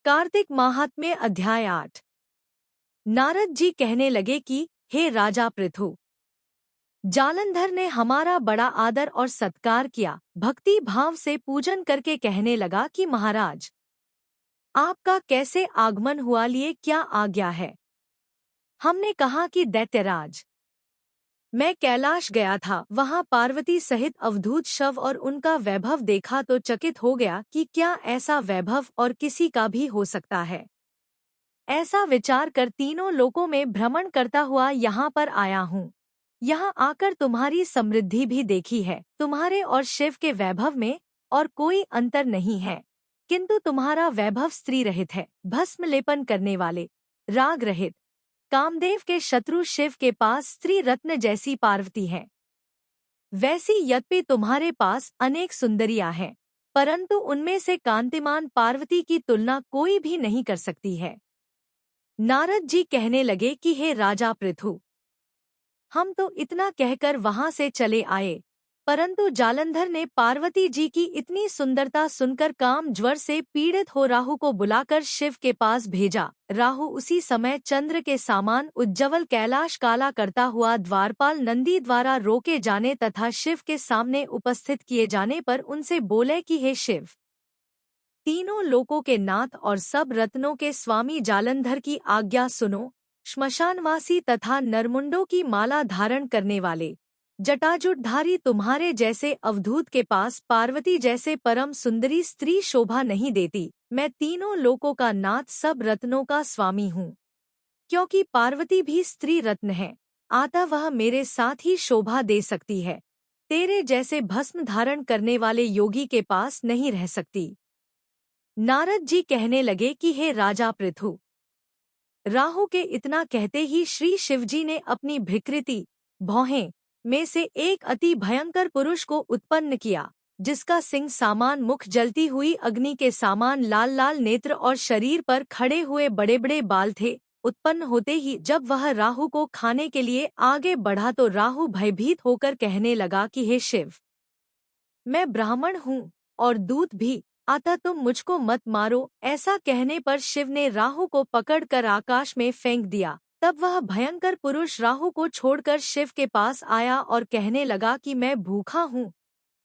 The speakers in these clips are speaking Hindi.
कार्तिक माहात्म्य अध्याय 8। नारद जी कहने लगे कि हे राजा पृथु, जालंधर ने हमारा बड़ा आदर और सत्कार किया। भक्ति भाव से पूजन करके कहने लगा कि महाराज, आपका कैसे आगमन हुआ, लिए क्या आज्ञा है। हमने कहा कि दैत्यराज, मैं कैलाश गया था, वहां पार्वती सहित अवधूत शव और उनका वैभव देखा तो चकित हो गया कि क्या ऐसा वैभव और किसी का भी हो सकता है। ऐसा विचार कर तीनों लोकों में भ्रमण करता हुआ यहाँ पर आया हूँ। यहाँ आकर तुम्हारी समृद्धि भी देखी है। तुम्हारे और शिव के वैभव में और कोई अंतर नहीं है, किंतु तुम्हारा वैभव स्त्री रहित है, भस्म लेपन करने वाले, राग रहित। कामदेव के शत्रु शिव के पास स्त्री रत्न जैसी पार्वती है, वैसी यद्यपि तुम्हारे पास अनेक सुंदरियां हैं, परंतु उनमें से कांतिमान पार्वती की तुलना कोई भी नहीं कर सकती है। नारद जी कहने लगे कि हे राजा पृथु, हम तो इतना कहकर वहां से चले आए, परंतु जालंधर ने पार्वती जी की इतनी सुंदरता सुनकर काम ज्वर से पीड़ित हो राहु को बुलाकर शिव के पास भेजा। राहु उसी समय चंद्र के समान उज्ज्वल कैलाश काला करता हुआ द्वारपाल नंदी द्वारा रोके जाने तथा शिव के सामने उपस्थित किए जाने पर उनसे बोले कि हे शिव, तीनों लोकों के नाथ और सब रत्नों के स्वामी जालंधर की आज्ञा सुनो। श्मशानवासी तथा नरमुंडों की माला धारण करने वाले, जटाजुटधारी तुम्हारे जैसे अवधूत के पास पार्वती जैसे परम सुंदरी स्त्री शोभा नहीं देती। मैं तीनों लोकों का नाथ, सब रत्नों का स्वामी हूँ। क्योंकि पार्वती भी स्त्री रत्न है, अतः वह मेरे साथ ही शोभा दे सकती है। तेरे जैसे भस्म धारण करने वाले योगी के पास नहीं रह सकती। नारद जी कहने लगे कि हे राजा पृथु, राहु के इतना कहते ही श्री शिवजी ने अपनी विकृति भौहें में से एक अति भयंकर पुरुष को उत्पन्न किया, जिसका सिंह सामान मुख, जलती हुई अग्नि के सामान लाल लाल नेत्र और शरीर पर खड़े हुए बड़े बड़े बाल थे। उत्पन्न होते ही जब वह राहु को खाने के लिए आगे बढ़ा तो राहु भयभीत होकर कहने लगा कि हे शिव, मैं ब्राह्मण हूँ और दूत भी, अतः तुम मुझको मत मारो। ऐसा कहने पर शिव ने राहु को पकड़कर आकाश में फेंक दिया। तब वह भयंकर पुरुष राहु को छोड़कर शिव के पास आया और कहने लगा कि मैं भूखा हूँ,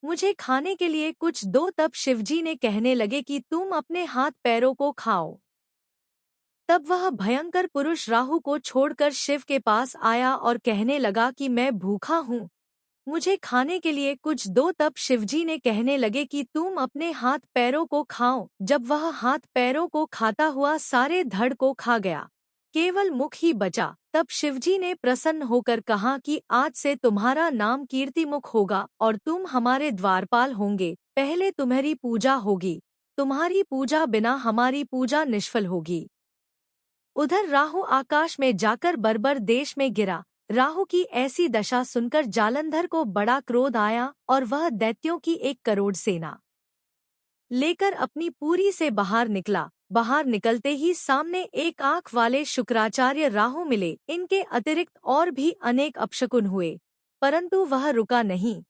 मुझे खाने के लिए कुछ दो। तब शिवजी ने कहने लगे कि तुम अपने हाथ पैरों को खाओ। तब वह भयंकर पुरुष राहु को छोड़कर शिव के पास आया और कहने लगा कि मैं भूखा हूँ, मुझे खाने के लिए कुछ दो। तब शिवजी ने कहने लगे कि तुम अपने हाथ पैरों को खाओ। जब वह हाथ पैरों को खाता हुआ सारे धड़ को खा गया, केवल मुख ही बचा, तब शिवजी ने प्रसन्न होकर कहा कि आज से तुम्हारा नाम कीर्तिमुख होगा और तुम हमारे द्वारपाल होंगे। पहले तुम्हारी पूजा होगी, तुम्हारी पूजा बिना हमारी पूजा निष्फल होगी। उधर राहु आकाश में जाकर बर्बर देश में गिरा। राहु की ऐसी दशा सुनकर जालंधर को बड़ा क्रोध आया और वह दैत्यों की 1 करोड़ सेना लेकर अपनी पुरी से बाहर निकला। बाहर निकलते ही सामने एक आंख वाले शुक्राचार्य राहु मिले। इनके अतिरिक्त और भी अनेक अपशकुन हुए, परंतु वह रुका नहीं।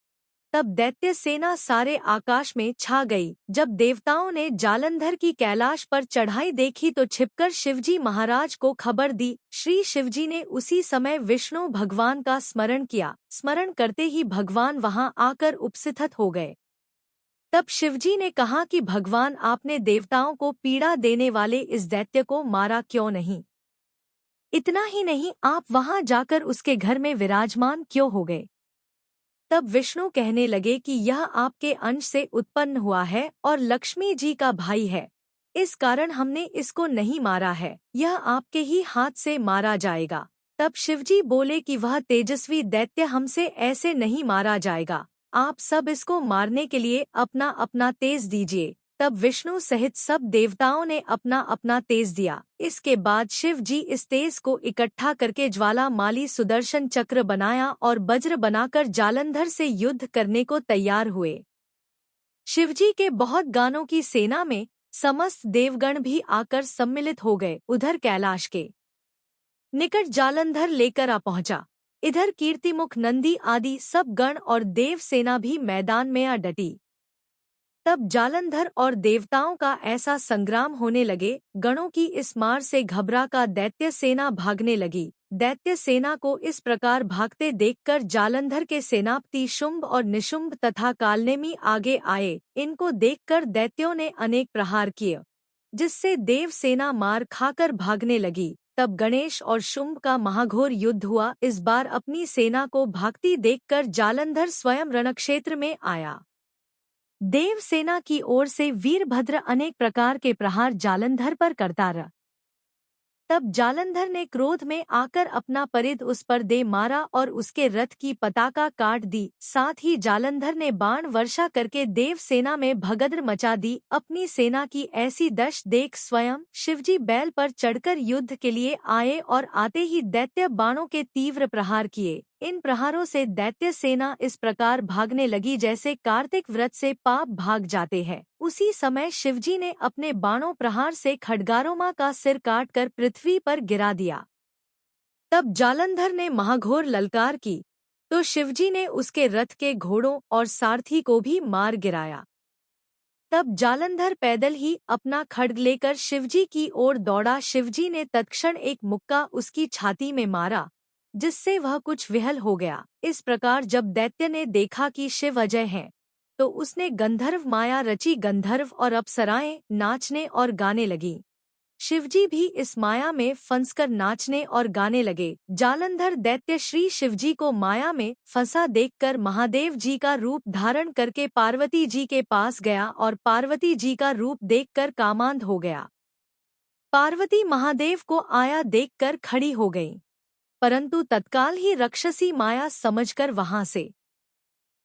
तब दैत्य सेना सारे आकाश में छा गई। जब देवताओं ने जालंधर की कैलाश पर चढ़ाई देखी तो छिपकर शिवजी महाराज को खबर दी। श्री शिवजी ने उसी समय विष्णु भगवान का स्मरण किया। स्मरण करते ही भगवान वहां आकर उपस्थित हो गए। तब शिवजी ने कहा कि भगवान, आपने देवताओं को पीड़ा देने वाले इस दैत्य को मारा क्यों नहीं? इतना ही नहीं, आप वहां जाकर उसके घर में विराजमान क्यों हो गए? तब विष्णु कहने लगे कि यह आपके अंश से उत्पन्न हुआ है और लक्ष्मी जी का भाई है, इस कारण हमने इसको नहीं मारा है, यह आपके ही हाथ से मारा जाएगा। तब शिवजी बोले कि वह तेजस्वी दैत्य हमसे ऐसे नहीं मारा जाएगा, आप सब इसको मारने के लिए अपना अपना तेज दीजिए। तब विष्णु सहित सब देवताओं ने अपना अपना तेज दिया। इसके बाद शिव जी इस तेज को इकट्ठा करके ज्वाला माली सुदर्शन चक्र बनाया और वज्र बनाकर जालंधर से युद्ध करने को तैयार हुए। शिवजी के बहुत गानों की सेना में समस्त देवगण भी आकर सम्मिलित हो गए। उधर कैलाश के निकट जालंधर लेकर आ पहुंचा। इधर कीर्तिमुख नंदी आदि सब गण और देव सेना भी मैदान में आ डटी। तब जालंधर और देवताओं का ऐसा संग्राम होने लगे, गणों की इस मार से घबरा का दैत्य सेना भागने लगी। दैत्य सेना को इस प्रकार भागते देखकर जालंधर के सेनापति शुंभ और निशुंभ तथा कालनेमी आगे आए। इनको देखकर दैत्यों ने अनेक प्रहार किए, जिससे देव सेना मार खाकर भागने लगी। तब गणेश और शुंभ का महाघोर युद्ध हुआ। इस बार अपनी सेना को भागती देखकर जालंधर स्वयं रणक्षेत्र में आया। देव सेना की ओर से वीरभद्र अनेक प्रकार के प्रहार जालंधर पर करता रहा। तब जालंधर ने क्रोध में आकर अपना परिध उस पर दे मारा और उसके रथ की पताका काट दी। साथ ही जालंधर ने बाण वर्षा करके देव सेना में भगदड़ मचा दी। अपनी सेना की ऐसी दशा देख स्वयं शिवजी बैल पर चढ़कर युद्ध के लिए आए और आते ही दैत्य बाणों के तीव्र प्रहार किए। इन प्रहारों से दैत्य सेना इस प्रकार भागने लगी जैसे कार्तिक व्रत से पाप भाग जाते हैं। उसी समय शिवजी ने अपने बाणों प्रहार से खड्गारोमा का सिर काटकर पृथ्वी पर गिरा दिया। तब जालंधर ने महाघोर ललकार की, तो शिवजी ने उसके रथ के घोड़ों और सारथी को भी मार गिराया। तब जालंधर पैदल ही अपना खड्ग लेकर शिवजी की ओर दौड़ा। शिवजी ने तत्क्षण एक मुक्का उसकी छाती में मारा, जिससे वह कुछ विहल हो गया। इस प्रकार जब दैत्य ने देखा कि शिव अजय हैं, तो उसने गंधर्व माया रची। गंधर्व और अप्सराएं नाचने और गाने लगी। शिवजी भी इस माया में फंसकर नाचने और गाने लगे। जालंधर दैत्य श्री शिवजी को माया में फंसा देखकर महादेव जी का रूप धारण करके पार्वती जी के पास गया और पार्वती जी का रूप देखकर कामांध हो गया। पार्वती महादेव को आया देखकर खड़ी हो गई, परंतु तत्काल ही राक्षसी माया समझकर वहां से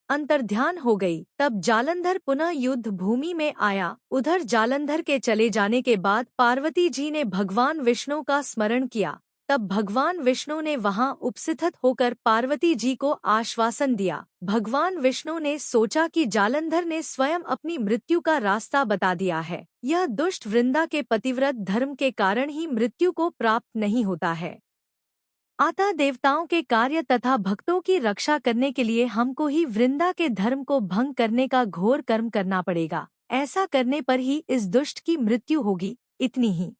अंतर्ध्यान हो गई। तब जालंधर पुनः युद्ध भूमि में आया। उधर जालंधर के चले जाने के बाद पार्वती जी ने भगवान विष्णु का स्मरण किया। तब भगवान विष्णु ने वहां उपस्थित होकर पार्वती जी को आश्वासन दिया। भगवान विष्णु ने सोचा कि जालंधर ने स्वयं अपनी मृत्यु का रास्ता बता दिया है। यह दुष्ट वृंदा के पतिव्रत धर्म के कारण ही मृत्यु को प्राप्त नहीं होता है। अतः देवताओं के कार्य तथा भक्तों की रक्षा करने के लिए हमको ही वृंदा के धर्म को भंग करने का घोर कर्म करना पड़ेगा। ऐसा करने पर ही इस दुष्ट की मृत्यु होगी। इतनी ही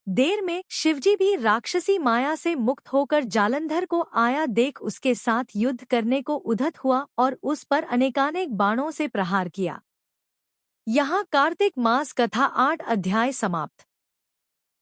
देर में शिवजी भी राक्षसी माया से मुक्त होकर जालंधर को आया देख उसके साथ युद्ध करने को उद्यत हुआ और उस पर अनेकानेक बाणों से प्रहार किया। यहाँ कार्तिक मास कथा 8 अध्याय समाप्त।